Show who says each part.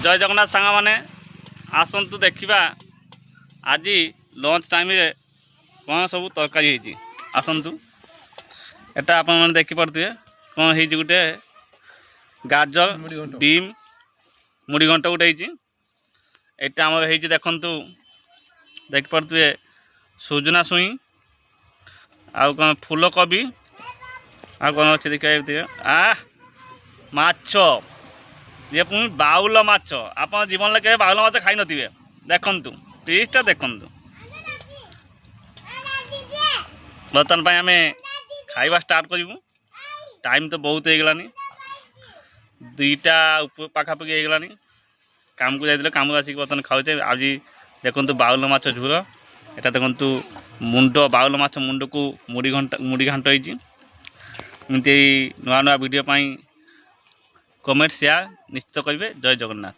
Speaker 1: जय जगन्नाथ सांग मैंने आसतु देखा आज लंच टाइम कौन सब तरकारी आसतु एटा आप देखिपे कौन हो गोटे गाजर बीम मुड़ी घंट गोटे यहाँ आम हो देखु देखिपे सुजना छुई आउ कौन फूलकोबी आ कौन अच्छे देखिए माछ ये पुणी बाउल माछ आप जीवन में कहे बाउल माछ खाई नथिबे देखु टेस्टा देखु बर्तमान आम खाइबा स्टार्ट करूँ टाइम तो बहुत हो गलानी 2टा पाखापाखि हो गलानी काम को जाइए काम आसिक बर्तमान खाऊे आज देखु बाउल माछ झोल एटा देखु मुंड बाउल माछ मुंड को मुड़ी घांट होती नुआ नुआ वीडियो कमेंट शेयर निश्चित करेंगे। जय जगन्नाथ।